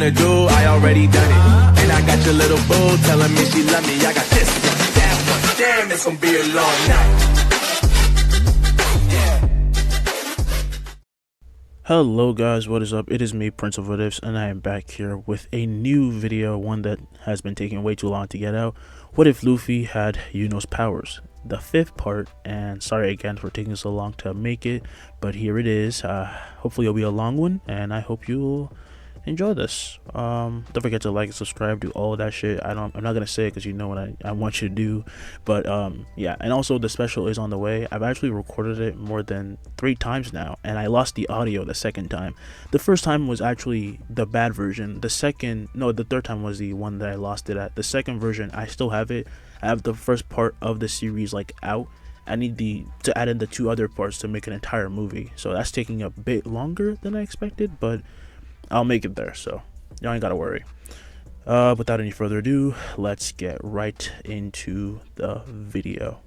wanna do, I already done it. And I got your little boo telling me she love me. I got this one, that one, damn, it's gonna be a long night. Hello guys, what is up? It is me, Prince of What Ifs, and I am back here with a new video, one that has been taking way too long to get out. What if Luffy had Yuno's powers? The fifth part, and sorry again for taking so long to make it, but here it is. Hopefully it'll be a long one, and I hope you'll enjoy this. Don't forget to like and subscribe, do all of that shit. I'm not gonna say it because you know what I want you to do, but yeah. And also the special is on the way. I've actually recorded it more than 3 times now, and I lost the audio the second time. The first time was actually the bad version. The third time was the one that I lost it at. The second version, I still have it. I have the first part of the series like out. I need to add in the 2 other parts to make an entire movie, so that's taking a bit longer than I expected, but I'll make it there, so y'all ain't gotta worry. Without any further ado, let's get right into the video.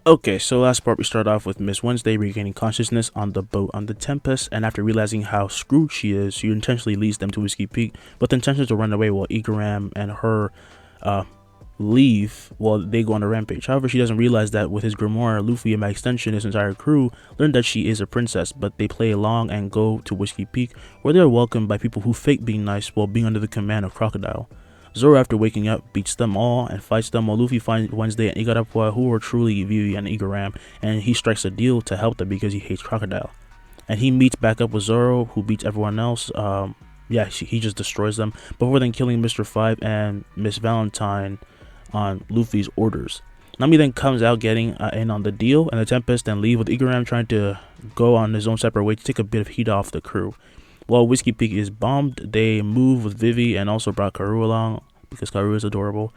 Okay, so last part we start off with Miss Wednesday regaining consciousness on the boat on the Tempests, and after realizing how screwed she is, she intentionally leads them to Whiskey Peak with the intention to run away while Igaram and her leave while they go on a rampage. However, she doesn't realize that with his grimoire, Luffy and by extension his entire crew learn that she is a princess, but they play along and go to Whiskey Peak, where they are welcomed by people who fake being nice while being under the command of Crocodile. Zoro, after waking up, beats them all and fights them, while Luffy finds Wednesday and Igarapwa, who are truly Vivi and Igaram, and he strikes a deal to help them because he hates Crocodile. And he meets back up with Zoro, who beats everyone else. He just destroys them before then killing Mr. 5 and Miss Valentine on Luffy's orders. Nami then comes out getting in on the deal, and the Tempest then leave with Igaram trying to go on his own separate way to take a bit of heat off the crew. While Whiskey Peak is bombed, they move with Vivi and also brought Karoo along because Karoo is adorable.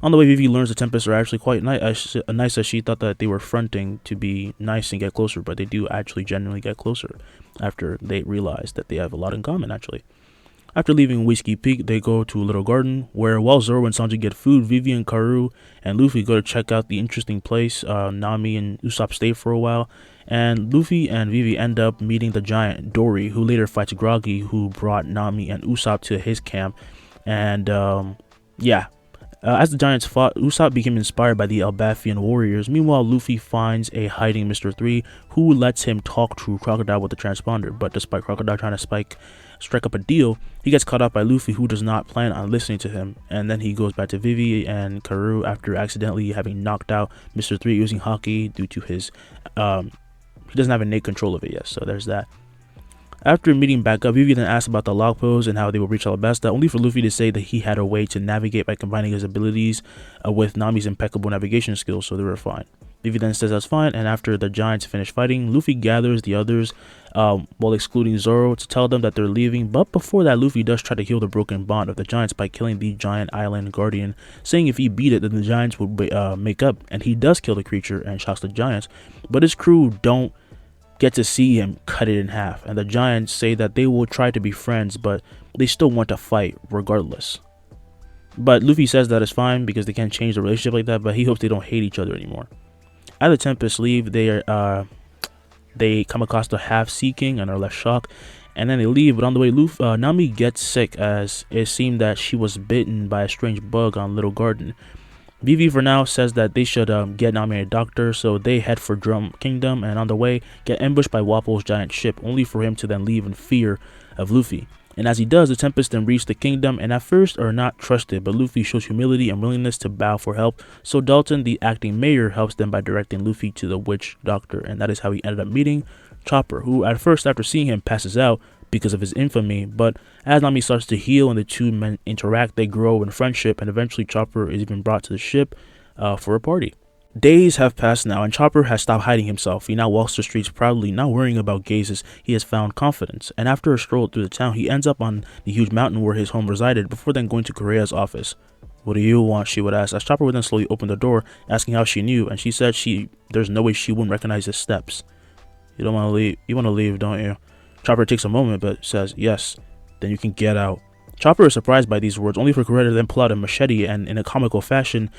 On the way, Vivi learns the Tempests are actually quite nice as she thought that they were fronting to be nice and get closer, but they do actually genuinely get closer after they realize that they have a lot in common actually. After leaving Whiskey Peak, they go to a little garden where while Zoro and Sanji get food, Vivi and Karoo and Luffy go to check out the interesting place. Nami and Usopp stay for a while, and Luffy and Vivi end up meeting the giant Dory, who later fights Groggy, who brought Nami and Usopp to his camp. And as the giants fought, Usopp became inspired by the Albafian warriors. Meanwhile, Luffy finds a hiding Mr. 3 who lets him talk to Crocodile with the transponder, but despite Crocodile trying to strike up a deal, he gets caught up by Luffy, who does not plan on listening to him, and then he goes back to Vivi and Karoo after accidentally having knocked out Mr. 3 using Haki due to his he doesn't have innate control of it yet, so there's that. After meeting back up, Vivi then asks about the log pose and how they will reach Alabasta, only for Luffy to say that he had a way to navigate by combining his abilities with Nami's impeccable navigation skills, so they were fine. Vivi then says that's fine, and after the giants finish fighting, Luffy gathers the others while excluding Zoro to tell them that they're leaving, but before that, Luffy does try to heal the broken bond of the giants by killing the giant island guardian, saying if he beat it then the giants would make up, and he does kill the creature and shocks the giants, but his crew don't get to see him cut it in half, and the giants say that they will try to be friends, but they still want to fight regardless. But Luffy says that it's fine because they can't change the relationship like that, but he hopes they don't hate each other anymore. As the Tempests leave, they come across the Half-Sea King and are left shocked, and then they leave, but on the way, Nami gets sick as it seemed that she was bitten by a strange bug on Little Garden. Vivi for now says that they should get Nami a doctor, so they head for Drum Kingdom, and on the way get ambushed by Wapple's giant ship, only for him to then leave in fear of Luffy. And as he does, the Tempest then reach the kingdom, and at first are not trusted, but Luffy shows humility and willingness to bow for help, so Dalton, the acting mayor, helps them by directing Luffy to the witch doctor, and that is how he ended up meeting Chopper, who at first after seeing him passes out because of his infamy, but as Nami starts to heal and the two men interact, they grow in friendship, and eventually Chopper is even brought to the ship for a party. Days have passed now, and Chopper has stopped hiding himself. He now walks the streets proudly, not worrying about gazes. He has found confidence, and after a stroll through the town, he ends up on the huge mountain where his home resided, before then going to Korea's office. "What do you want?" she would ask, as Chopper would then slowly open the door, asking how she knew, and she said there's no way she wouldn't recognize his steps. "You don't want to leave? You want to leave, don't you?" Chopper takes a moment, but says, "Yes." "Then you can get out." Chopper is surprised by these words, only for Korea to then pull out a machete and, in a comical fashion,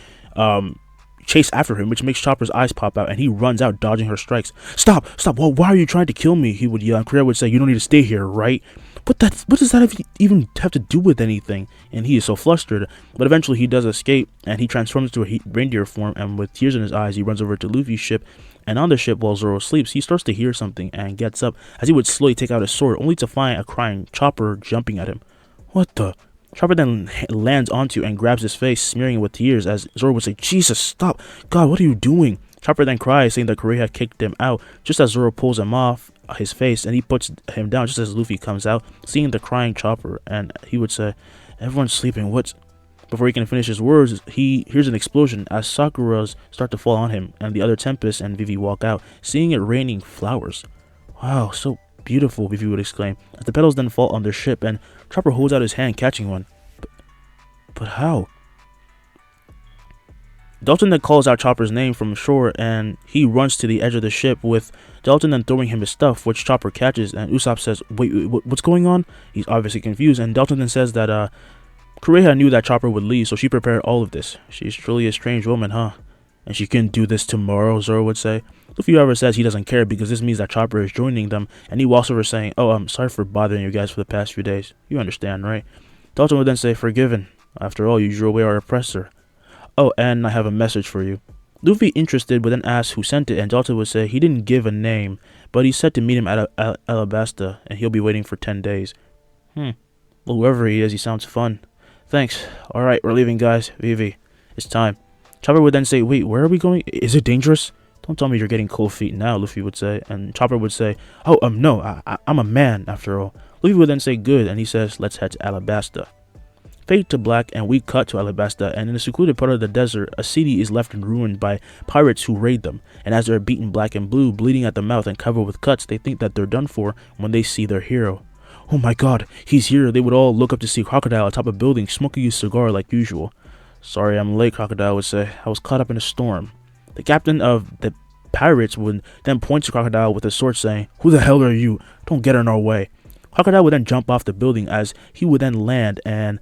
chase after him, which makes Chopper's eyes pop out, and he runs out, dodging her strikes. Stop! Well, why are you trying to kill me?" he would yell, and Korea would say, "You don't need to stay here, right?" What does that even have to do with anything? And he is so flustered. But eventually he does escape, and he transforms into a reindeer form, and with tears in his eyes, he runs over to Luffy's ship. And on the ship, while Zoro sleeps, he starts to hear something and gets up as he would slowly take out his sword, only to find a crying Chopper jumping at him. What the? Chopper then lands onto and grabs his face, smearing it with tears, as Zoro would say, Jesus, stop! God, what are you doing? Chopper then cries, saying that Korea had kicked him out, just as Zoro pulls him off his face, and he puts him down just as Luffy comes out, seeing the crying Chopper, and he would say, everyone's sleeping, what? Before he can finish his words, he hears an explosion as Sakura's start to fall on him, and the other Tempests and Vivi walk out, seeing it raining flowers. Wow, so beautiful, Vivi would exclaim, as the petals then fall on their ship, and Chopper holds out his hand, catching one. But how? Dalton then calls out Chopper's name from shore, and he runs to the edge of the ship, with Dalton then throwing him his stuff, which Chopper catches, and Usopp says, wait, what's going on? He's obviously confused, and Dalton then says that Kureha knew that Chopper would leave, so she prepared all of this. She's truly a strange woman, huh? And she couldn't do this tomorrow, Zoro would say. Luffy, however, says he doesn't care because this means that Chopper is joining them, and he walks over saying, oh, I'm sorry for bothering you guys for the past few days. You understand, right? Dalton would then say, forgiven. After all, you drew away our oppressor. Oh, and I have a message for you. Luffy, interested, would then ask who sent it, and Dalton would say he didn't give a name, but he said to meet him at Alabasta, and he'll be waiting for 10 days. Well, whoever he is, he sounds fun. Thanks. Alright, we're leaving, guys. Vivi, it's time. Chopper would then say, wait, where are we going? Is it dangerous? Don't tell me you're getting cold feet now, Luffy would say, and Chopper would say, oh, no, I'm a man, after all. Luffy would then say, good, and he says, let's head to Alabasta. Fade to black, and we cut to Alabasta, and in a secluded part of the desert, a city is left in ruin by pirates who raid them, and as they're beaten black and blue, bleeding at the mouth and covered with cuts, they think that they're done for when they see their hero. Oh my god, he's here. They would all look up to see Crocodile atop a building, smoking his cigar like usual. Sorry, I'm late, Crocodile would say. I was caught up in a storm. The captain of the pirates would then point to Crocodile with a sword, saying, who the hell are you? Don't get in our way. Crocodile would then jump off the building as he would then land, and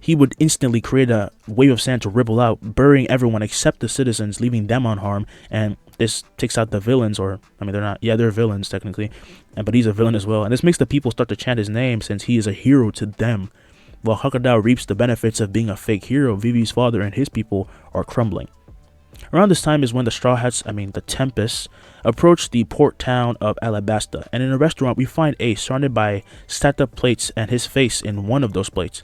he would instantly create a wave of sand to ripple out, burying everyone except the citizens, leaving them unharmed, and this takes out the villains, or, I mean, they're not, yeah, they're villains, technically, but he's a villain as well, and this makes the people start to chant his name, since he is a hero to them. While Crocodile reaps the benefits of being a fake hero, Vivi's father and his people are crumbling. Around this time is when the Tempests, approach the port town of Alabasta, and in a restaurant we find Ace surrounded by stacked up plates and his face in one of those plates.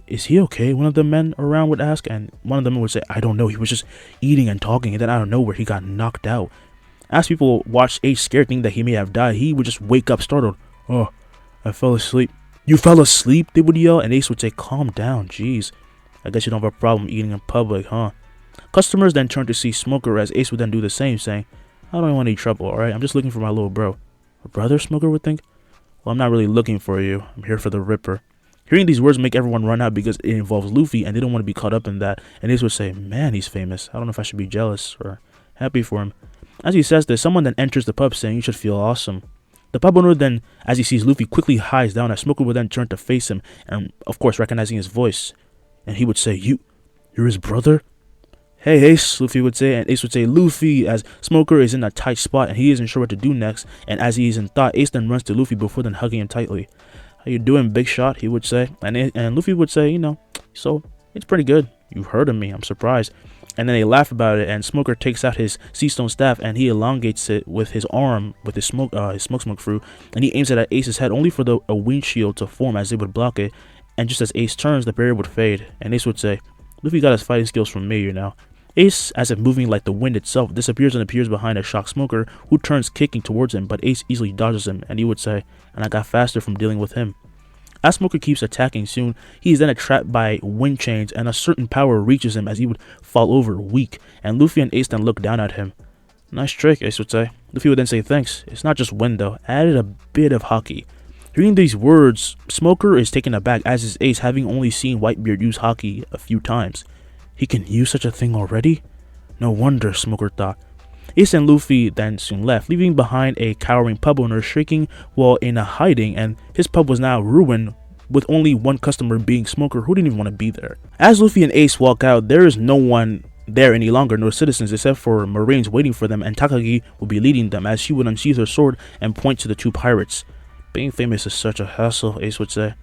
Is he okay? One of the men around would ask, and one of them would say, I don't know, he was just eating and talking, and then out of nowhere he got knocked out. As people watched Ace scared, thinking that he may have died, he would just wake up startled. Oh, I fell asleep. You fell asleep? They would yell, and Ace would say, calm down, jeez. I guess you don't have a problem eating in public, huh? Customers then turned to see Smoker, as Ace would then do the same, saying, I don't want any trouble, alright? I'm just looking for my little bro. A brother, Smoker would think? Well, I'm not really looking for you. I'm here for the Ripper. Hearing these words make everyone run out because it involves Luffy, and they don't want to be caught up in that. And Ace would say, man, he's famous. I don't know if I should be jealous or happy for him. As he says this, someone then enters the pub saying, you should feel awesome. The pub owner then, as he sees Luffy, quickly hides down, as Smoker would then turn to face him, and of course recognizing his voice. And he would say, you're his brother? Hey Ace, Luffy would say, and Ace would say, Luffy, as Smoker is in a tight spot and he isn't sure what to do next. And as he is in thought, Ace then runs to Luffy before then hugging him tightly. How you doing, big shot? He would say, and Luffy would say, so it's pretty good. You've heard of me. I'm surprised. And then they laugh about it, and Smoker takes out his sea stone staff and he elongates it with his arm with his smoke fruit, and he aims it at Ace's head, only for a windshield to form as they would block it. And just as Ace turns, the barrier would fade, and Ace would say, Luffy got his fighting skills from me, Ace, as if moving like the wind itself, disappears and appears behind a shocked Smoker, who turns kicking towards him, but Ace easily dodges him, and he would say, and I got faster from dealing with him. As Smoker keeps attacking, soon he is then trapped by wind chains, and a certain power reaches him as he would fall over weak, and Luffy and Ace then look down at him. Nice trick, Ace would say. Luffy would then say thanks. It's not just wind though, added a bit of hockey. Hearing these words, Smoker is taken aback, as is Ace, having only seen Whitebeard use hockey a few times. He can use such a thing already? No wonder, Smoker thought. Ace and Luffy then soon left, leaving behind a cowering pub owner shrieking while in a hiding, and his pub was now ruined, with only one customer being Smoker, who didn't even want to be there. As Luffy and Ace walk out, there is no one there any longer, no citizens, except for Marines waiting for them, and Takagi will be leading them, as she would unsheath her sword and point to the two pirates. Being famous is such a hassle, Ace would say.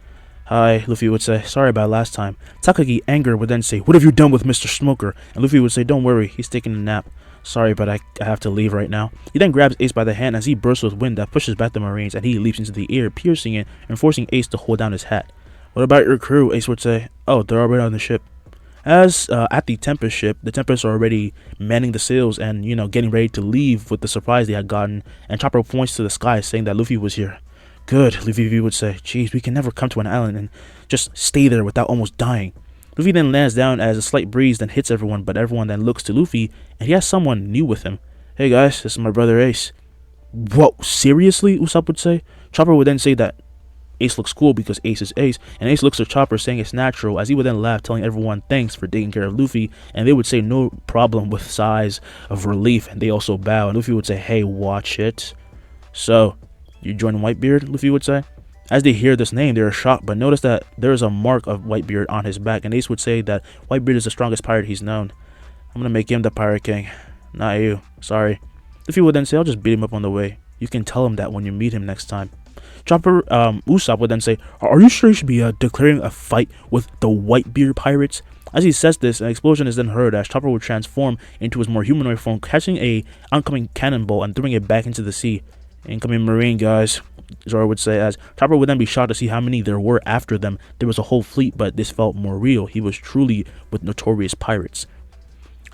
Hi, Luffy would say. Sorry about last time. Takagi, angered, would then say, what have you done with Mr. Smoker? And Luffy would say, don't worry, he's taking a nap. Sorry, but I have to leave right now. He then grabs Ace by the hand as he bursts with wind that pushes back the Marines, and he leaps into the air, piercing it and forcing Ace to hold down his hat. What about your crew? Ace would say. Oh, they're already on the ship. As at the Tempest ship, the Tempests are already manning the sails and, getting ready to leave with the surprise they had gotten, and Chopper points to the sky saying that Luffy was here. Good, Luffy would say. Jeez, we can never come to an island and just stay there without almost dying. Luffy then lands down as a slight breeze then hits everyone, but everyone then looks to Luffy, and he has someone new with him. Hey guys, this is my brother Ace. Whoa, seriously? Usopp would say. Chopper would then say that Ace looks cool because Ace is Ace, and Ace looks at Chopper saying it's natural, as he would then laugh, telling everyone thanks for taking care of Luffy, and they would say no problem with sighs of relief, and they also bow, and Luffy would say, hey, watch it. So, you join Whitebeard? Luffy would say. As they hear this name, they are shocked, but notice that there is a mark of Whitebeard on his back, and Ace would say that Whitebeard is the strongest pirate he's known. I'm gonna make him the Pirate King. Not you. Sorry. Luffy would then say, I'll just beat him up on the way. You can tell him that when you meet him next time. Usopp would then say, are you sure you should be declaring a fight with the Whitebeard pirates? As he says this, an explosion is then heard as Chopper would transform into his more humanoid form, catching a oncoming cannonball and throwing it back into the sea. Incoming Marine, guys, Zoro would say, as Chopper would then be shocked to see how many there were after them. There was a whole fleet, but this felt more real. He was truly with notorious pirates.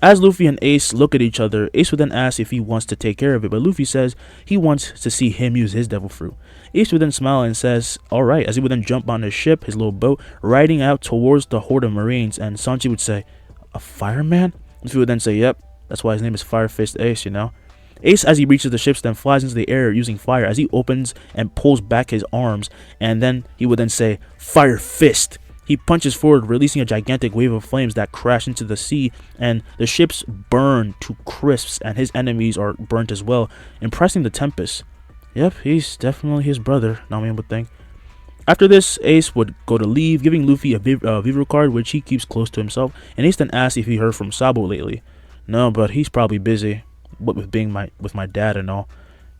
As Luffy and Ace look at each other, Ace would then ask if he wants to take care of it, but Luffy says he wants to see him use his devil fruit. Ace would then smile and says, alright, as he would then jump on his ship, his little boat, riding out towards the horde of Marines, and Sanji would say, a fireman? Luffy would then say, yep, that's why his name is Fire Fist Ace, Ace, as he reaches the ships, then flies into the air using fire as he opens and pulls back his arms, and then he would then say, Fire Fist! He punches forward, releasing a gigantic wave of flames that crash into the sea, and the ships burn to crisps, and his enemies are burnt as well, impressing the Tempests. Yep, he's definitely his brother, Nami would think. After this, Ace would go to leave, giving Luffy a Vivre card, which he keeps close to himself, and Ace then asks if he heard from Sabo lately. No, but he's probably busy. What with being with my dad and all.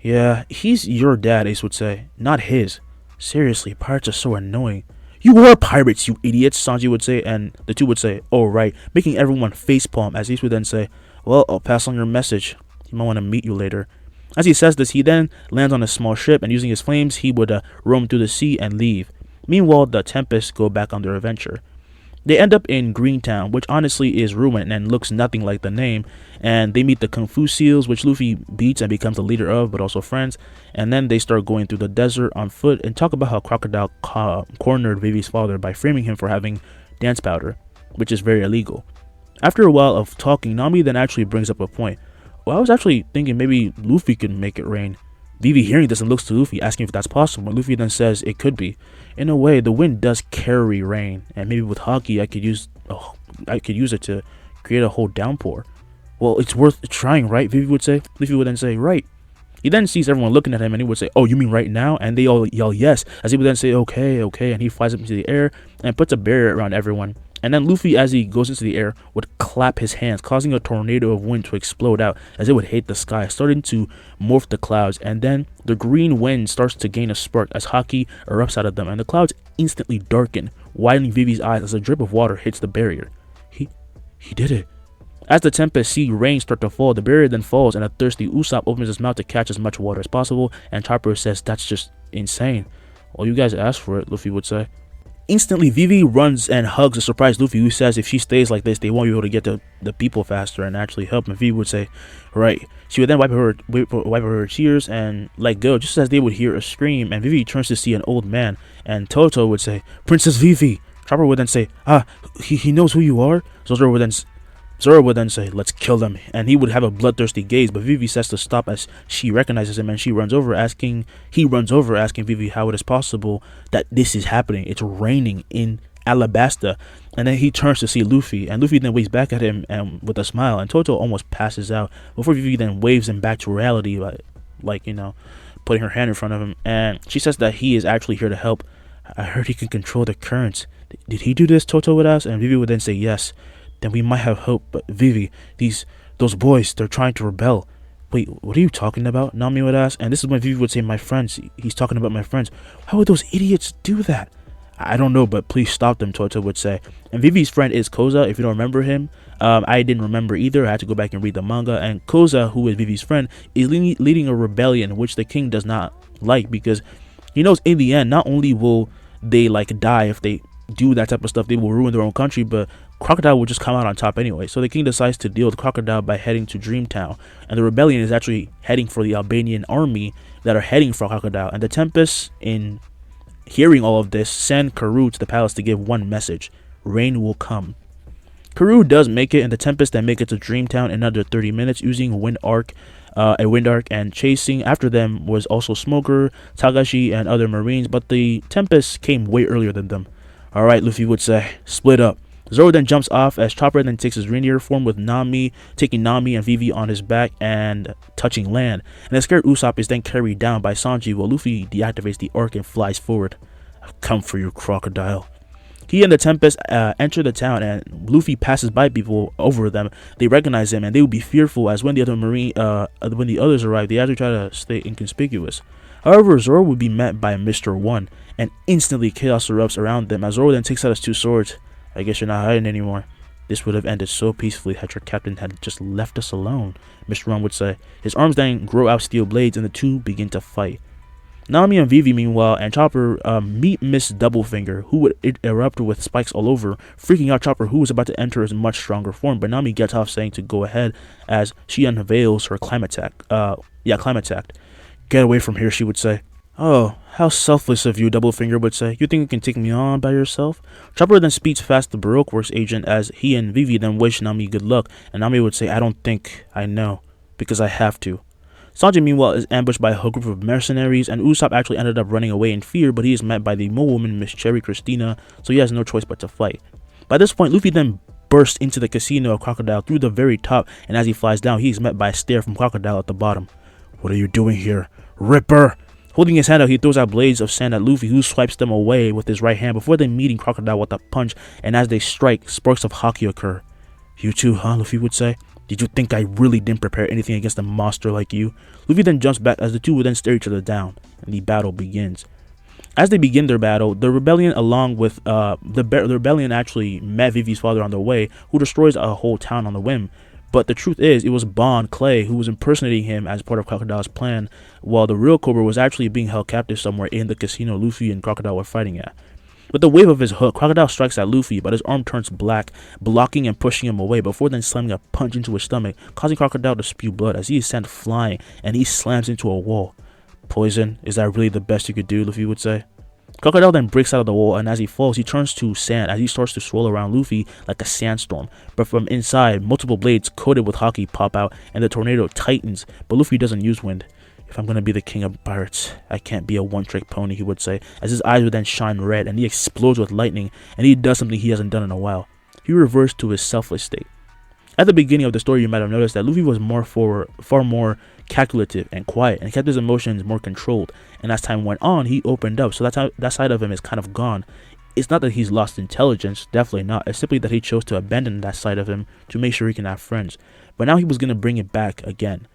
Yeah, he's your dad, Ace would say, not his. Seriously, pirates are so annoying. You are pirates, you idiots, Sanji would say, and the two would say, oh right, making everyone facepalm, as Ace would then say, well, I'll pass on your message. He might want to meet you later. As he says this, he then lands on a small ship, and using his flames, he would roam through the sea and leave. Meanwhile, the Tempests go back on their adventure. They end up in Greentown, which honestly is ruined and looks nothing like the name, and they meet the Kung Fu Seals, which Luffy beats and becomes the leader of, but also friends, and then they start going through the desert on foot and talk about how Crocodile cornered Vivi's father by framing him for having dance powder, which is very illegal. After a while of talking, Nami then actually brings up a point. Well, I was actually thinking maybe Luffy could make it rain. Vivi hearing this and looks to Luffy, asking if that's possible, and Luffy then says it could be. In a way, the wind does carry rain, and maybe with hockey I could use it to create a whole downpour. Well, it's worth trying, right? Vivi would say. Luffy would then say, right. He then sees everyone looking at him, and he would say, oh, you mean right now? And they all yell yes, as he would then say, okay, and he flies up into the air and puts a barrier around everyone. And then Luffy, as he goes into the air, would clap his hands, causing a tornado of wind to explode out as it would hit the sky, starting to morph the clouds. And then the green wind starts to gain a spark as Haki erupts out of them, and the clouds instantly darken, widening Vivi's eyes as a drip of water hits the barrier. He did it. As the Tempest see rain start to fall, the barrier then falls, and a thirsty Usopp opens his mouth to catch as much water as possible, and Chopper says, that's just insane. Well, you guys asked for it, Luffy would say. Instantly, Vivi runs and hugs a surprised Luffy, who says if she stays like this, they won't be able to get to the people faster and actually help. And Vivi would say, right. She would then wipe her tears and let go, just as they would hear a scream. And Vivi turns to see an old man, and Toto would say, Princess Vivi. Chopper would then say, he knows who you are. Zoro would then say, let's kill him, and he would have a bloodthirsty gaze, but Vivi says to stop as she recognizes him, and he runs over asking Vivi how it is possible that this is happening. It's raining in Alabasta. And then he turns to see Luffy, and Luffy then waves back at him and with a smile, and Toto almost passes out before Vivi then waves him back to reality, like putting her hand in front of him, and she says that he is actually here to help. I heard he can control the currents. Did he do this? Toto would ask, and Vivi would then say yes. Then we might have hope. But Vivi, those boys, they're trying to rebel. Wait, what are you talking about? Nami would ask, and this is when Vivi would say, my friends. He's talking about my friends. How would those idiots do that? I don't know, but please stop them, Toto would say. And Vivi's friend is Koza, if you don't remember him. I didn't remember either. I had to go back and read the manga. And Koza, who is Vivi's friend, is leading a rebellion, which the king does not like, because he knows in the end, not only will they like die if they do that type of stuff, they will ruin their own country, but Crocodile will just come out on top anyway. So the king decides to deal with Crocodile by heading to Dreamtown, and the rebellion is actually heading for the Albanian army that are heading for Crocodile. And the Tempests, in hearing all of this, send Karoo to the palace to give one message: rain will come. Karoo does make it, and the Tempests then make it to Dreamtown in under 30 minutes using a wind arc, and chasing after them was also Smoker, Tagashi, and other marines, but the Tempests came way earlier than them. Alright, Luffy would say, split up. Zoro then jumps off as Chopper then takes his reindeer form with Nami, taking Nami and Vivi on his back and touching land. And the scared Usopp is then carried down by Sanji while Luffy deactivates the arc and flies forward. I've come for you, Crocodile. He and the Tempest enter the town, and Luffy passes by people over them. They recognize him, and they will be fearful as when the others arrive, they actually try to stay inconspicuous. However, Zoro would be met by Mr. 1, and instantly chaos erupts around them as Zoro then takes out his two swords. I guess you're not hiding anymore. This would have ended so peacefully had your captain had just left us alone, Mr. 1 would say. His arms then grow out steel blades, and the two begin to fight. Nami and Vivi, meanwhile, and Chopper meet Miss Doublefinger, who would erupt with spikes all over, freaking out Chopper, who was about to enter his much stronger form. But Nami gets off, saying to go ahead as she unveils her climate attack. Get away from here, she would say. Oh, how selfless of you, Doublefinger would say. You think you can take me on by yourself? Chopper then speeds past the Baroque Works agent as he and Vivi then wish Nami good luck, and Nami would say, I don't think I know, because I have to. Sanji, meanwhile, is ambushed by a whole group of mercenaries, and Usopp actually ended up running away in fear, but he is met by the mole woman, Miss Cherry Christina, so he has no choice but to fight. By this point, Luffy then bursts into the casino of Crocodile through the very top, and as he flies down, he is met by a stare from Crocodile at the bottom. What are you doing here, Ripper? Holding his hand out, he throws out blades of sand at Luffy, who swipes them away with his right hand before then meeting Crocodile with a punch, and as they strike, sparks of haki occur. You too, huh? Luffy would say. Did you think I really didn't prepare anything against a monster like you? Luffy then jumps back as the two will then stare each other down, and the battle begins. As they begin their battle, the rebellion along with the rebellion actually met Vivi's father on their way, who destroys a whole town on the whim. But the truth is, it was Bond Clay who was impersonating him as part of Crocodile's plan, while the real Cobra was actually being held captive somewhere in the casino Luffy and Crocodile were fighting at. With the wave of his hook, Crocodile strikes at Luffy, but his arm turns black, blocking and pushing him away before then slamming a punch into his stomach, causing Crocodile to spew blood as he is sent flying and he slams into a wall. Poison, is that really the best you could do? Luffy would say. Crocodile then breaks out of the wall, and as he falls, he turns to sand as he starts to swirl around Luffy like a sandstorm. But from inside, multiple blades coated with haki pop out, and the tornado tightens, but Luffy doesn't use wind. If I'm gonna be the king of pirates, I can't be a one-trick pony, he would say, as his eyes would then shine red, and he explodes with lightning, and he does something he hasn't done in a while. He reverts to his selfless state. At the beginning of the story, you might have noticed that Luffy was far more calculative and quiet, and kept his emotions more controlled, and as time went on, he opened up, so that side of him is kind of gone. It's not that he's lost intelligence, definitely not. It's simply that he chose to abandon that side of him to make sure he can have friends, but now he was gonna bring it back again.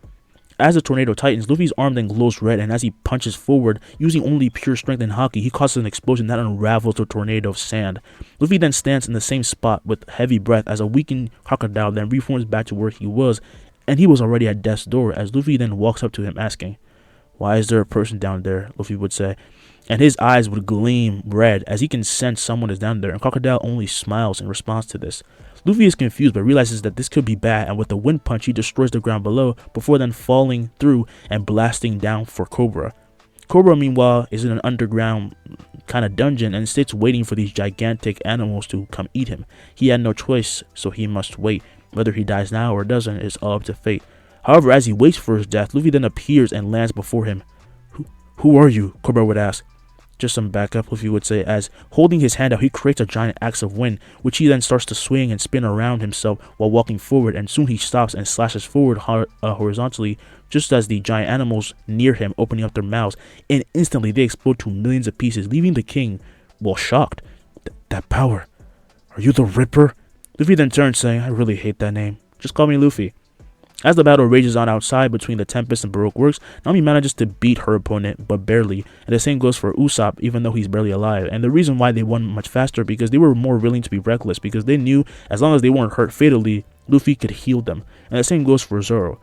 As the tornado tightens, Luffy's arm then glows red, and as he punches forward, using only pure strength and haki, he causes an explosion that unravels the tornado of sand. Luffy then stands in the same spot with heavy breath as a weakened Crocodile then reforms back to where he was, and he was already at death's door, as Luffy then walks up to him asking, "Why is there a person down there?" Luffy would say, and his eyes would gleam red as he can sense someone is down there, and Crocodile only smiles in response to this. Luffy is confused but realizes that this could be bad, and with a wind punch he destroys the ground below before then falling through and blasting down for Cobra. Cobra, meanwhile, is in an underground kind of dungeon and sits waiting for these gigantic animals to come eat him. He had no choice, so he must wait. Whether he dies now or doesn't is all up to fate. However, as he waits for his death, Luffy then appears and lands before him. Who are you? Cobra would ask. Just some backup, Luffy would say, as holding his hand out, he creates a giant axe of wind, which he then starts to swing and spin around himself while walking forward, and soon he stops and slashes forward horizontally, just as the giant animals near him opening up their mouths, and instantly they explode to millions of pieces, leaving the king, well, shocked. That power. Are you the Ripper? Luffy then turns, saying, I really hate that name. Just call me Luffy. As the battle rages on outside between the Tempests and Baroque works, Nami manages to beat her opponent, but barely, and the same goes for Usopp, even though he's barely alive. And the reason why they won much faster, because they were more willing to be reckless, because they knew as long as they weren't hurt fatally, Luffy could heal them. And the same goes for Zoro.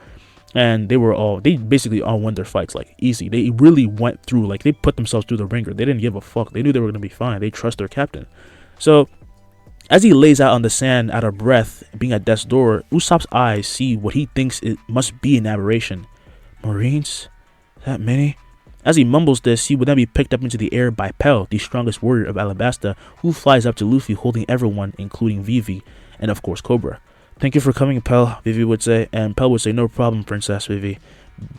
And they basically all won their fights, like, easy. They really went through, like, they put themselves through the ringer. They didn't give a fuck. They knew they were going to be fine. They trust their captain. So, as he lays out on the sand out of breath, being at death's door, Usopp's eyes see what he thinks it must be an aberration. Marines? That many? As he mumbles this, he would then be picked up into the air by Pell, the strongest warrior of Alabasta, who flies up to Luffy holding everyone, including Vivi, and of course Cobra. Thank you for coming, Pell, Vivi would say, and Pell would say, no problem, Princess Vivi.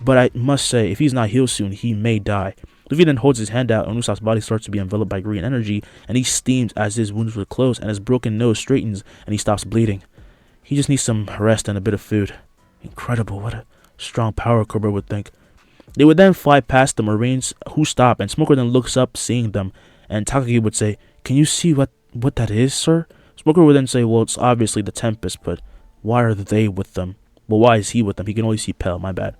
But I must say, if he's not healed soon, he may die. Luffy then holds his hand out, and Usopp's body starts to be enveloped by green energy, and he steams as his wounds would close, and his broken nose straightens, and he stops bleeding. He just needs some rest and a bit of food. Incredible, what a strong power, Cobra would think. They would then fly past the Marines, who stop, and Smoker then looks up, seeing them, and Takagi would say, can you see what that is, sir? Smoker would then say, well, it's obviously the Tempest, but why are they with them? Well, why is he with them? He can only see Pell, my bad.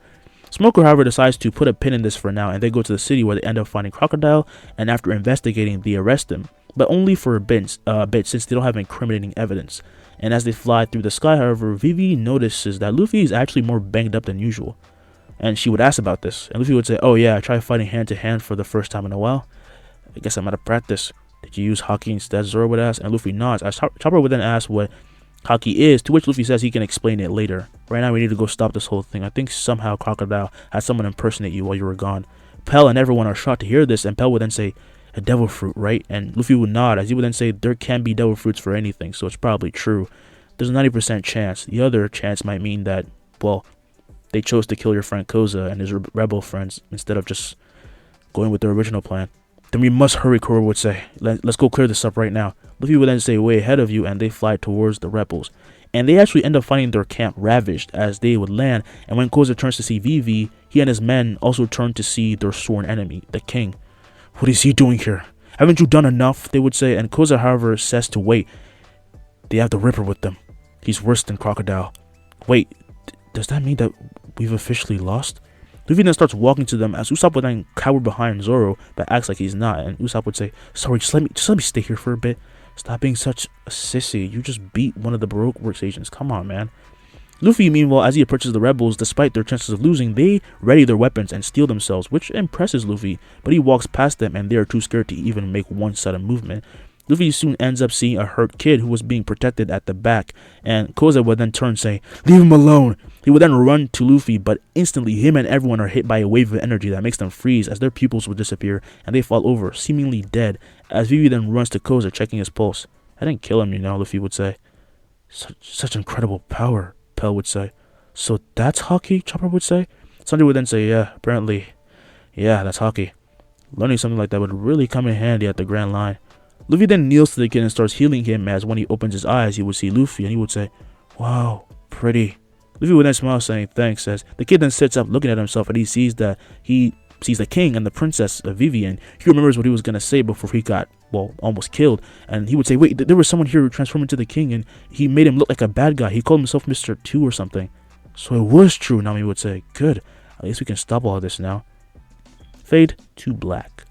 Smoker, however, decides to put a pin in this for now, and they go to the city where they end up finding Crocodile, and after investigating, they arrest him, but only for a bit since they don't have incriminating evidence. And as they fly through the sky, however, Vivi notices that Luffy is actually more banged up than usual. And she would ask about this, and Luffy would say, oh yeah, I tried fighting hand to hand for the first time in a while. I guess I'm out of practice. Did you use Haki instead? Zoro would ask, and Luffy nods. As Chopper would then ask what Haki is, to which Luffy says he can explain it later. Right now we need to go stop this whole thing. I think somehow Crocodile had someone impersonate you while you were gone. Pell and everyone are shocked to hear this, and Pell would then say, a devil fruit, right? And Luffy would nod, as he would then say, there can be devil fruits for anything, so it's probably true. There's a 90% chance. The other chance might mean that, well, they chose to kill your friend Koza and his rebel friends instead of just going with their original plan. Then we must hurry, Koro would say. Let's go clear this up right now. Luffy would then say, way ahead of you, and they fly towards the rebels. And they actually end up finding their camp ravaged as they would land, and when Koza turns to see Vivi, he and his men also turn to see their sworn enemy, the king. What is he doing here? Haven't you done enough? They would say, and Koza, however, says to wait. They have the Ripper with them. He's worse than Crocodile. Wait, does that mean that we've officially lost? Luffy then starts walking to them as Usopp would then cower behind Zoro, but acts like he's not, and Usopp would say, sorry, just let me stay here for a bit. Stop being such a sissy. You just beat one of the Baroque Works agents. Come on, man. Luffy, meanwhile, as he approaches the rebels, despite their chances of losing, they ready their weapons and steel themselves, which impresses Luffy, but he walks past them and they are too scared to even make one sudden movement. Luffy soon ends up seeing a hurt kid who was being protected at the back, and Koza would then turn saying, leave him alone. He would then run to Luffy, but instantly him and everyone are hit by a wave of energy that makes them freeze as their pupils would disappear and they fall over, seemingly dead, as Vivi then runs to Koza, checking his pulse. I didn't kill him, you know, Luffy would say. Such incredible power, Pell would say. So that's Haki, Chopper would say. Sanji would then say, yeah, apparently, yeah, that's Haki. Learning something like that would really come in handy at the Grand Line. Luffy then kneels to the kid and starts healing him, as when he opens his eyes, he would see Luffy and he would say, wow, pretty. Luffy would then smile, saying thanks, as the kid then sits up looking at himself and he sees the king and the princess Vivi, and he remembers what he was going to say before he got, well, almost killed. And he would say, wait, there was someone here who transformed into the king and he made him look like a bad guy. He called himself Mr. 2 or something. So it was true, Nami would say. Good. At least we can stop all of this now. Fade to black.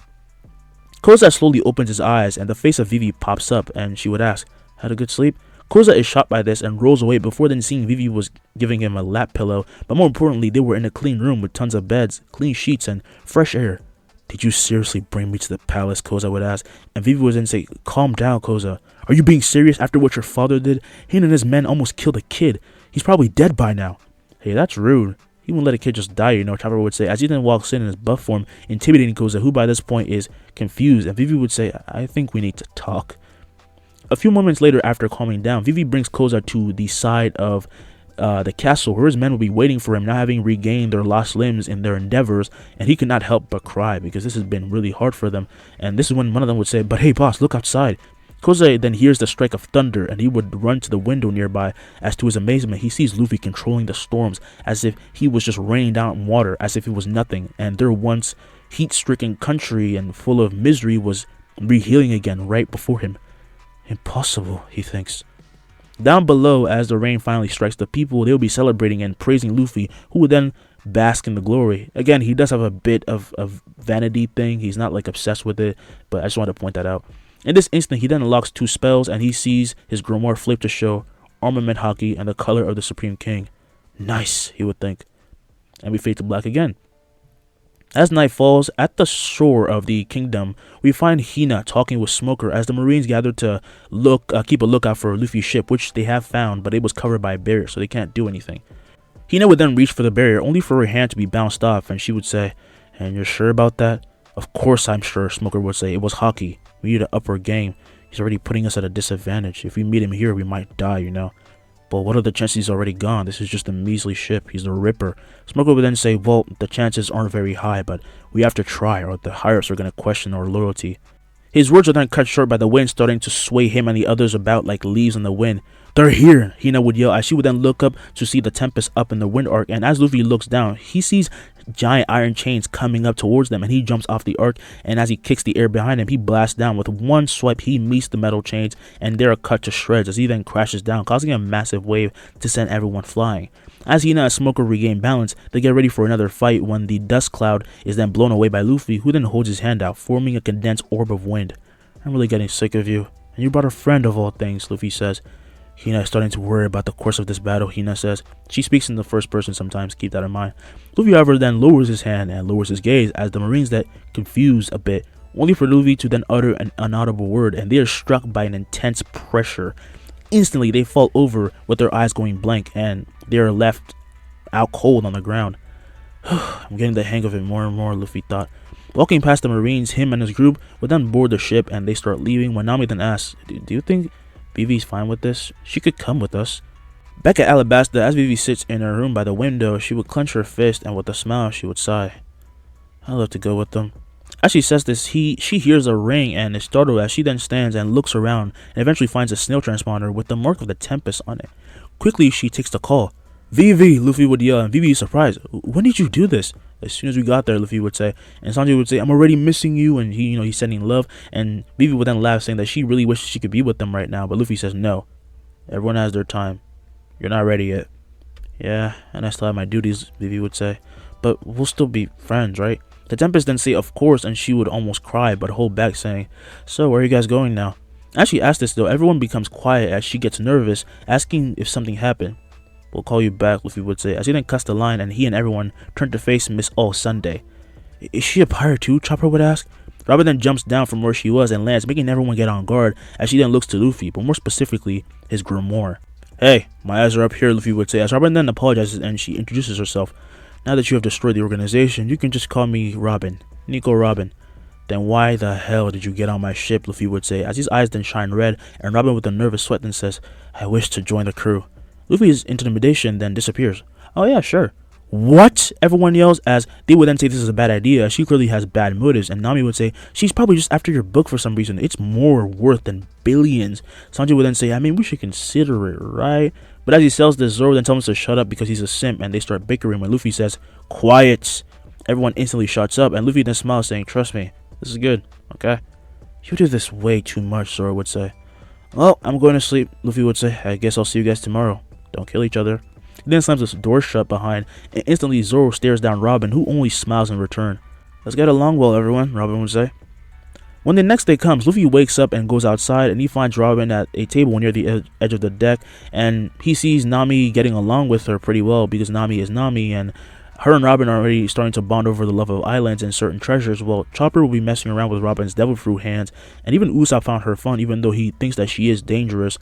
Koza slowly opens his eyes and the face of Vivi pops up, and she would ask, had a good sleep? Koza is shocked by this and rolls away before then seeing Vivi was giving him a lap pillow, but more importantly, they were in a clean room with tons of beds, clean sheets, and fresh air. Did you seriously bring me to the palace? Koza would ask, and Vivi would then say, calm down, Koza. Are you being serious after what your father did? He and his men almost killed a kid. He's probably dead by now. Hey, that's rude. He won't let a kid just die, you know, Chopper would say, as he then walks in his buff form, intimidating Koza, who by this point is confused, and Vivi would say, I think we need to talk. A few moments later, after calming down, Vivi brings Koza to the side of the castle, where his men will be waiting for him, now having regained their lost limbs in their endeavors, and he could not help but cry, because this has been really hard for them. And this is when one of them would say, but hey boss, look outside. Koza then hears the strike of thunder, and he would run to the window nearby, as to his amazement he sees Luffy controlling the storms as if he was just raining down water, as if it was nothing, and their once heat-stricken country and full of misery was rehealing again right before him. Impossible, he thinks. Down below, as the rain finally strikes the people, they'll be celebrating and praising Luffy, who would then bask in the glory. Again, he does have a bit of vanity thing. He's not like obsessed with it, but I just wanted to point that out. In this instant, he then unlocks 2 spells, and he sees his grimoire flip to show armament haki and the color of the Supreme King. Nice, he would think. And we fade to black again. As night falls, at the shore of the kingdom, we find Hina talking with Smoker as the Marines gather to keep a lookout for Luffy's ship, which they have found, but it was covered by a barrier, so they can't do anything. Hina would then reach for the barrier, only for her hand to be bounced off, and she would say, "And you're sure about that?" "Of course I'm sure," Smoker would say. "It was Haki. We need to up our game. He's already putting us at a disadvantage. If we meet him here, we might die, you know." "But what are the chances he's already gone? This is just a measly ship. He's the Ripper." Smoker would then say, "Well, the chances aren't very high, but we have to try, or the higher-ups are going to question our loyalty." His words are then cut short by the wind starting to sway him and the others about like leaves in the wind. "They're here!" Hina would yell as she would then look up to see the Tempests up in the wind arc, and as Luffy looks down, he sees giant iron chains coming up towards them, and he jumps off the arc, and as he kicks the air behind him, he blasts down. With one swipe, he meets the metal chains, and they are cut to shreds as he then crashes down, causing a massive wave to send everyone flying. As Hina and Smoker regain balance, they get ready for another fight when the dust cloud is then blown away by Luffy, who then holds his hand out, forming a condensed orb of wind. "I'm really getting sick of you, and you brought a friend of all things," Luffy says. Hina is starting to worry about the course of this battle, Hina says. She speaks in the first person sometimes, keep that in mind. Luffy, however, then lowers his hand and lowers his gaze as the Marines get confused a bit, only for Luffy to then utter an inaudible word, and they are struck by an intense pressure. Instantly, they fall over with their eyes going blank, and they are left out cold on the ground. I'm getting the hang of it more and more, Luffy thought. Walking past the Marines, him and his group would then board the ship, and they start leaving when Nami then asks, do you think Vivi's fine with this? She could come with us. Back at Alabasta, as Vivi sits in her room by the window, she would clench her fist, and with a smile, she would sigh. "I'd love to go with them." As she says this, she hears a ring and is startled as she then stands and looks around and eventually finds a snail transponder with the mark of the Tempest on it. Quickly, she takes the call. "Vivi!" Luffy would yell, and Vivi is surprised. "When did you do this?" "As soon as we got there," Luffy would say, and Sanji would say, "I'm already missing you," and he's sending love, and Vivi would then laugh, saying that she really wishes she could be with them right now, but Luffy says no. "Everyone has their time. You're not ready yet." "Yeah, and I still have my duties," Vivi would say, "but we'll still be friends, right?" The Tempest then say, "Of course," and she would almost cry, but hold back, saying, "So, where are you guys going now?" As she asks this, though, everyone becomes quiet as she gets nervous, asking if something happened. "We'll call you back," Luffy would say, as he then cuts the line, and he and everyone turn to face Miss All Sunday. "Is she a pirate too?" Chopper would ask. Robin then jumps down from where she was and lands, making everyone get on guard, as she then looks to Luffy, but more specifically, his grimoire. "Hey, my eyes are up here," Luffy would say, as Robin then apologizes and she introduces herself. "Now that you have destroyed the organization, you can just call me Robin. Nico Robin." "Then why the hell did you get on my ship?" Luffy would say, as his eyes then shine red, and Robin with a nervous sweat then says, "I wish to join the crew." Luffy's intimidation then disappears. "Oh yeah, sure." "What?" everyone yells, as they would then say this is a bad idea, as she clearly has bad motives, and Nami would say, "She's probably just after your book for some reason. It's more worth than billions." Sanji would then say, "I mean, we should consider it, right?" But as he sells this, Zoro then tells him to shut up because he's a simp, and they start bickering when Luffy says, "Quiet." Everyone instantly shuts up, and Luffy then smiles, saying, "Trust me, this is good, okay?" "You do this way too much," Zoro would say. "Well, I'm going to sleep," Luffy would say. "I guess I'll see you guys tomorrow. Don't kill each other." He then slams the door shut behind, and instantly Zoro stares down Robin, who only smiles in return. "Let's get along well, everyone," Robin would say. When the next day comes, Luffy wakes up and goes outside, and he finds Robin at a table near the edge of the deck, and he sees Nami getting along with her pretty well because Nami is Nami, and her and Robin are already starting to bond over the love of islands and certain treasures. Well, Chopper will be messing around with Robin's devil fruit hands, and even Usopp found her fun, even though he thinks that she is dangerous,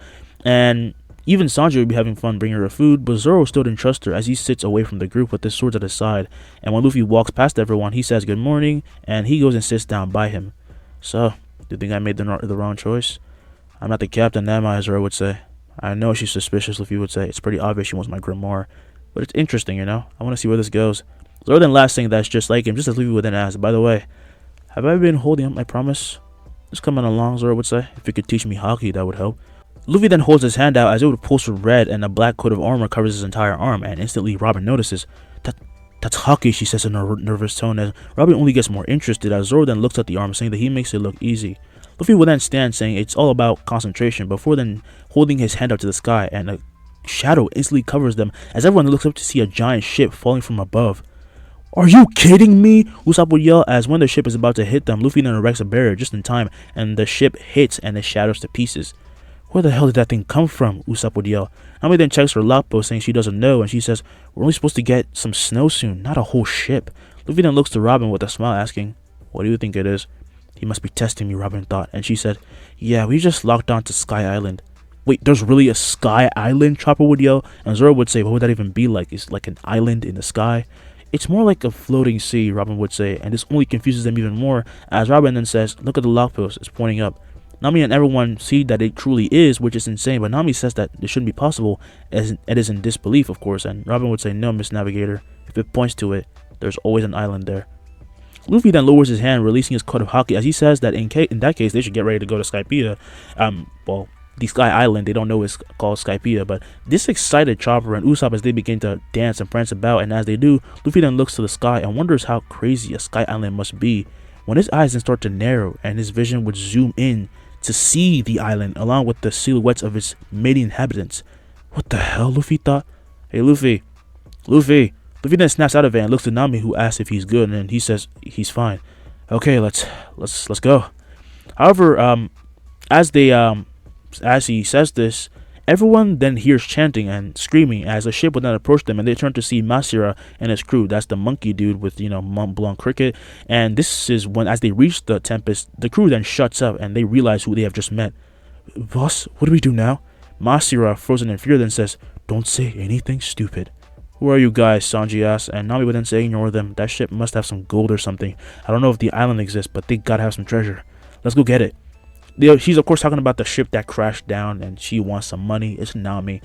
and even Sanji will be having fun bringing her food, but Zoro still didn't trust her as he sits away from the group with his swords at his side, and when Luffy walks past everyone, he says good morning, and he goes and sits down by him. "So, do you think I made the wrong choice?" "I'm not the captain, am I?" Zoro would say. "I know she's suspicious," Luffy would say. "It's pretty obvious she wants my grimoire. But it's interesting, I want to see where this goes." Zoro then laughs, saying that's just like him, just as Luffy would then ask, "By the way, have I been holding up my promise?" "It's coming along," Zoro would say. "If you could teach me Haki, that would help." Luffy then holds his hand out as it would pulse red, and a black coat of armor covers his entire arm, and instantly Robin notices. That's Haki," she says in a nervous tone, as Robin only gets more interested as Zoro then looks at the arm, saying that he makes it look easy. Luffy will then stand, saying it's all about concentration, before then holding his hand up to the sky, and a shadow instantly covers them as everyone looks up to see a giant ship falling from above. "Are you kidding me?" Usopp would yell, as when the ship is about to hit them, Luffy then erects a barrier just in time, and the ship hits and it shatters to pieces. "Where the hell did that thing come from?" Usopp would yell. Nami then checks her logbook, saying she doesn't know, and she says, "We're only supposed to get some snow soon, not a whole ship." Luffy then looks to Robin with a smile, asking, "What do you think it is?" "He must be testing me," Robin thought, and she said, "Yeah, we just locked on to Sky Island." "Wait, there's really a Sky Island?" Chopper would yell, and Zoro would say, "What would that even be like? Is like an island in the sky?" "It's more like a floating sea," Robin would say, and this only confuses them even more, as Robin then says, "Look at the logpost, it's pointing up." Nami and everyone see that it truly is, which is insane, but Nami says that it shouldn't be possible, as it is in disbelief, of course, and Robin would say, "No, Miss Navigator, if it points to it, there's always an island there." Luffy then lowers his hand, releasing his code of Haki, as he says that in that case, they should get ready to go to Skypiea. Well, the Sky Island, they don't know it's called Skypiea, but this excited Chopper and Usopp as they begin to dance and prance about, and as they do, Luffy then looks to the sky and wonders how crazy a Sky Island must be, when his eyes then start to narrow and his vision would zoom in to see the island along with the silhouettes of its many inhabitants. "What the hell?" Luffy thought. "Hey, Luffy. Luffy." Luffy then snaps out of it and looks to Nami, who asks if he's good, and he says he's fine. "Okay, let's go." However, as he says this, everyone then hears chanting and screaming as a ship would then approach them, and they turn to see Masira and his crew. That's the monkey dude with, Mont Blanc cricket. And this is when, as they reach the Tempest, the crew then shuts up and they realize who they have just met. "Boss, what do we do now?" Masira, frozen in fear, then says, "Don't say anything stupid." "Who are you guys?" Sanji asks, and Nami would then say, "Ignore them. That ship must have some gold or something. I don't know if the island exists, but they gotta have some treasure. Let's go get it." She's of course talking about the ship that crashed down, and she wants some money. It's Nami.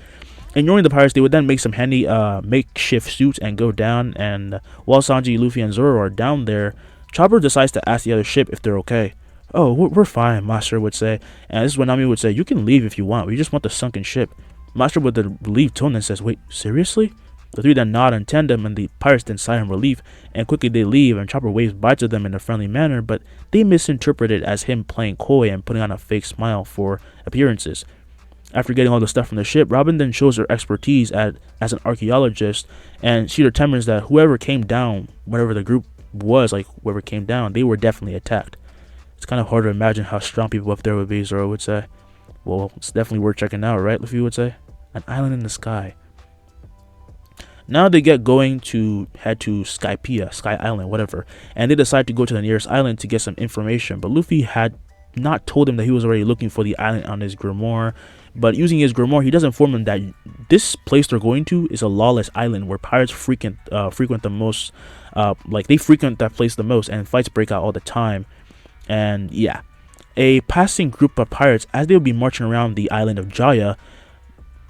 Ignoring the pirates, they would then make some handy makeshift suits and go down, and while Sanji, Luffy, and Zoro are down there, Chopper decides to ask the other ship if they're okay. "Oh, we're fine," Master would say, and this is when Nami would say, "You can leave if you want, we just want the sunken ship." Master with a relieved tone then says, "Wait, seriously?" The three then nod in tandem, and the pirates then sigh in relief, and quickly they leave, and Chopper waves bye to them in a friendly manner, but they misinterpret it as him playing coy and putting on a fake smile for appearances. After getting all the stuff from the ship, Robin then shows her expertise as an archaeologist, and she determines that whoever came down, whatever the group was, like whoever came down, they were definitely attacked. It's kind of hard to imagine how strong people up there would be, Zoro would say. "Well, it's definitely worth checking out, right?" Luffy would say. "An island in the sky." Now they get going to head to Skypiea, Sky Island, whatever, and they decide to go to the nearest island to get some information, but Luffy had not told him that he was already looking for the island on his grimoire, but using his grimoire, he does inform him that this place they're going to is a lawless island where pirates frequent the most, they frequent that place the most, and fights break out all the time. And yeah, a passing group of pirates, as they would be marching around the island of Jaya,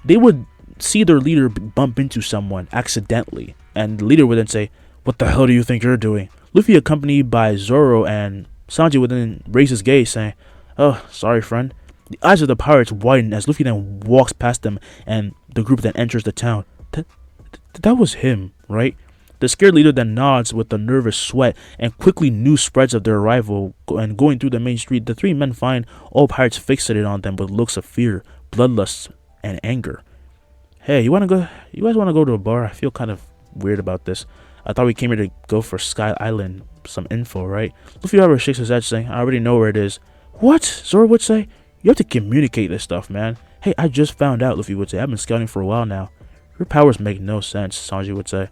they would see their leader bump into someone accidentally, and the leader would then say, "What the hell do you think you're doing?" Luffy, accompanied by Zoro and Sanji, would then raise his gaze, saying, "Oh, sorry, friend." The eyes of the pirates widen as Luffy then walks past them, and the group then enters the town. That was him, right? The scared leader then nods with a nervous sweat, and quickly news spreads of their arrival, and going through the main street, the three men find all pirates fixated on them with looks of fear, bloodlust, and anger. "Hey, you guys wanna go to a bar? I feel kind of weird about this. I thought we came here to go for Sky Island, some info, right?" Luffy, however, shakes his head, saying, "I already know where it is." "What?" Zoro would say. "You have to communicate this stuff, man." "Hey, I just found out," Luffy would say. "I've been scouting for a while now." "Your powers make no sense," Sanji would say.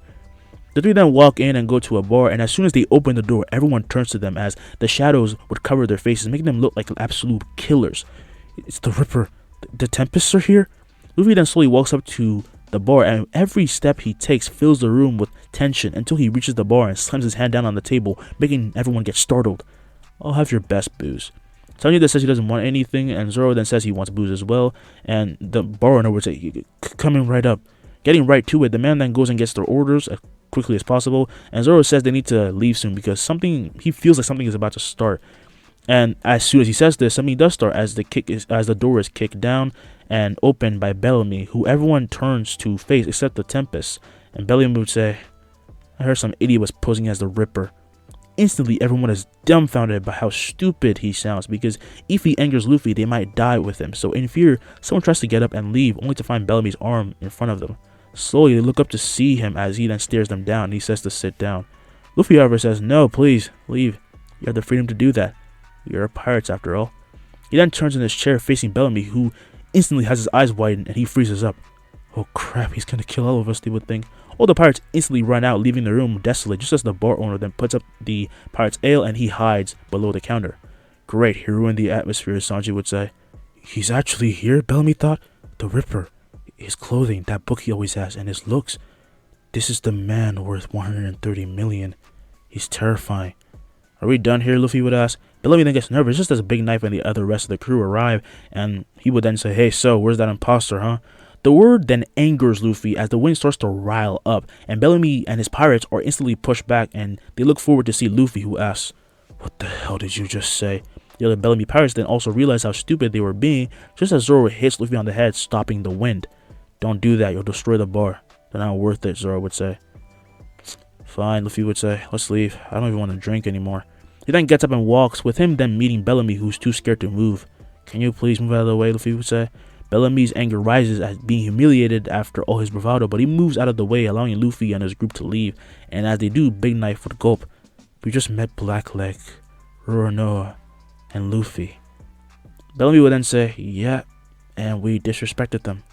The three then walk in and go to a bar, and as soon as they open the door, everyone turns to them as the shadows would cover their faces, making them look like absolute killers. "It's the Ripper. The Tempests are here?" Luffy then slowly walks up to the bar, and every step he takes fills the room with tension until he reaches the bar and slams his hand down on the table, making everyone get startled. "I'll have your best booze." Sanji then says he doesn't want anything, and Zoro then says he wants booze as well, and the bar owner would say, "Coming right up." Getting right to it, the man then goes and gets their orders as quickly as possible, and Zoro says they need to leave soon because he feels like something is about to start. And as soon as he says this, something does start as the door is kicked down and opened by Bellamy, who everyone turns to face except the Tempests. And Bellamy would say, "I heard some idiot was posing as the Ripper." Instantly, everyone is dumbfounded by how stupid he sounds, because if he angers Luffy, they might die with him. So in fear, someone tries to get up and leave, only to find Bellamy's arm in front of them. Slowly, they look up to see him as he then stares them down, and he says to sit down. Luffy, however, says, "No, please, leave. You have the freedom to do that. We are pirates, after all." He then turns in his chair facing Bellamy, who instantly has his eyes widen, and he freezes up. Oh crap, he's gonna kill all of us, they would think. All the pirates instantly run out, leaving the room desolate, just as the bar owner then puts up the pirate's ale and he hides below the counter. Great, he ruined the atmosphere, Sanji would say. He's actually here, Bellamy thought. The Ripper. His clothing, that book he always has, and his looks. This is the man worth 130 million. He's terrifying. Are we done here, Luffy would ask. Bellamy then gets nervous just as a big knife and the other rest of the crew arrive, and he would then say, "Hey, so, where's that imposter, huh?" The word then angers Luffy as the wind starts to rile up, and Bellamy and his pirates are instantly pushed back, and they look forward to see Luffy, who asks, "What the hell did you just say?" The other Bellamy pirates then also realize how stupid they were being, just as Zoro hits Luffy on the head, stopping the wind. "Don't do that, you'll destroy the bar. They're not worth it," Zoro would say. "Fine," Luffy would say. "Let's leave. I don't even want to drink anymore." He then gets up and walks, with him then meeting Bellamy, who's too scared to move. "Can you please move out of the way?" Luffy would say. Bellamy's anger rises at being humiliated after all his bravado, but he moves out of the way, allowing Luffy and his group to leave. And as they do, Big Knife would gulp. "We just met Blackleg, Roronoa, and Luffy." Bellamy would then say, "Yeah, and we disrespected them."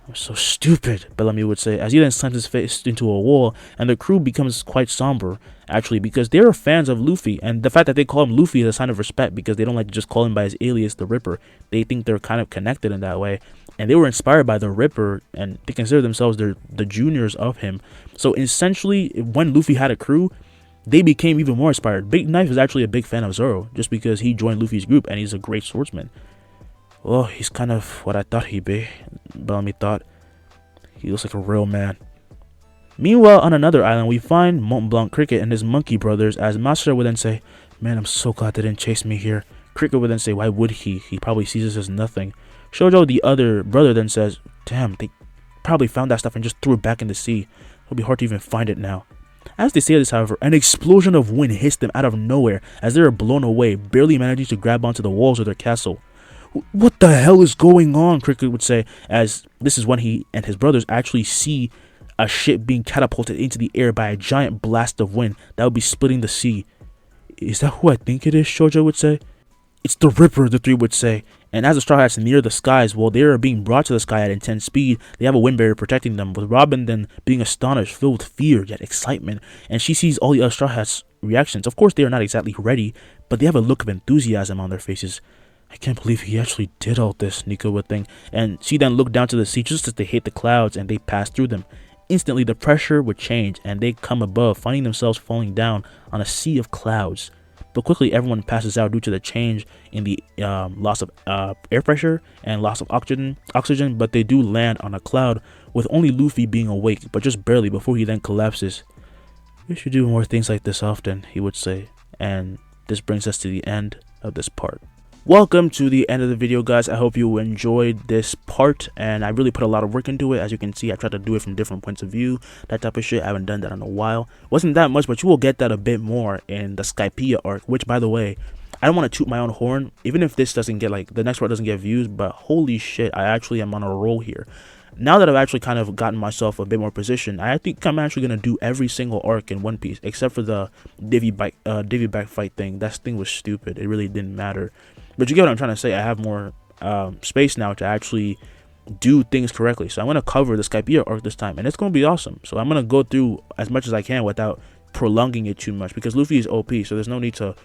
"I'm so stupid," Bellamy would say, as he then slams his face into a wall, and the crew becomes quite somber, actually, because they are fans of Luffy, and the fact that they call him Luffy is a sign of respect, because they don't like to just call him by his alias, the Ripper. They think they're kind of connected in that way, and they were inspired by the Ripper, and they consider themselves the juniors of him. So essentially, when Luffy had a crew, they became even more inspired. Big Knife is actually a big fan of Zoro, just because he joined Luffy's group, and he's a great swordsman. "Well, he's kind of what I thought he'd be," Bellamy thought. "He looks like a real man." Meanwhile, on another island, we find Mont Blanc Cricket and his monkey brothers, as Master would then say, "Man, I'm so glad they didn't chase me here." Cricket would then say, "Why would he? He probably sees us as nothing." Shoujo, the other brother, then says, "Damn, they probably found that stuff and just threw it back in the sea. It'll be hard to even find it now." As they say this, however, an explosion of wind hits them out of nowhere as they are blown away, barely managing to grab onto the walls of their castle. "What the hell is going on?" Cricket would say, as this is when he and his brothers actually see a ship being catapulted into the air by a giant blast of wind that would be splitting the sea. "Is that who I think it is?" Shoujo would say. "It's the Ripper," the three would say. And as the Straw Hats near the skies, while they are being brought to the sky at intense speed, they have a wind barrier protecting them, with Robin then being astonished, filled with fear yet excitement, and she sees all the other Straw Hats' reactions. Of course, they are not exactly ready, but they have a look of enthusiasm on their faces. "I can't believe he actually did all this," Nico would think, and she then looked down to the sea just as they hit the clouds and they passed through them. Instantly, the pressure would change and they come above, finding themselves falling down on a sea of clouds. But quickly, everyone passes out due to the change in the loss of air pressure and loss of oxygen, but they do land on a cloud, with only Luffy being awake, but just barely, before he then collapses. "We should do more things like this often," he would say, and this brings us to the end of this part. Welcome to the end of the video, guys. I hope you enjoyed this part, and I really put a lot of work into it. As you can see, I tried to do it from different points of view, that type of shit. I haven't done that in a while. Wasn't that much, but you will get that a bit more in the Skypiea arc, which, by the way, I don't want to toot my own horn, even if this doesn't get, like, the next part doesn't get views, but holy shit, I actually am on a roll here. Now that I've actually kind of gotten myself a bit more position, I think I'm actually going to do every single arc in One Piece, except for the Divvy back fight thing. That thing was stupid. It really didn't matter. But you get what I'm trying to say. I have more space now to actually do things correctly. So I'm going to cover the Skypiea arc this time, and it's going to be awesome. So I'm going to go through as much as I can without prolonging it too much, because Luffy is OP, so there's no need to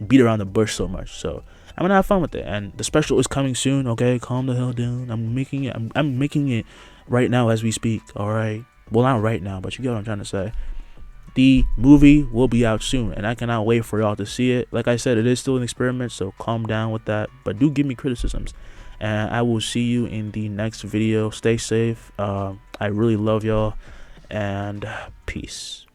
beat around the bush so much. So I'm going to have fun with it, and the special is coming soon, okay? Calm the hell down. I'm making it right now as we speak, all right? Well, not right now, but you get what I'm trying to say. The movie will be out soon, and I cannot wait for y'all to see it. Like I said, it is still an experiment, so calm down with that, but do give me criticisms, and I will see you in the next video. Stay safe. I really love y'all, and peace.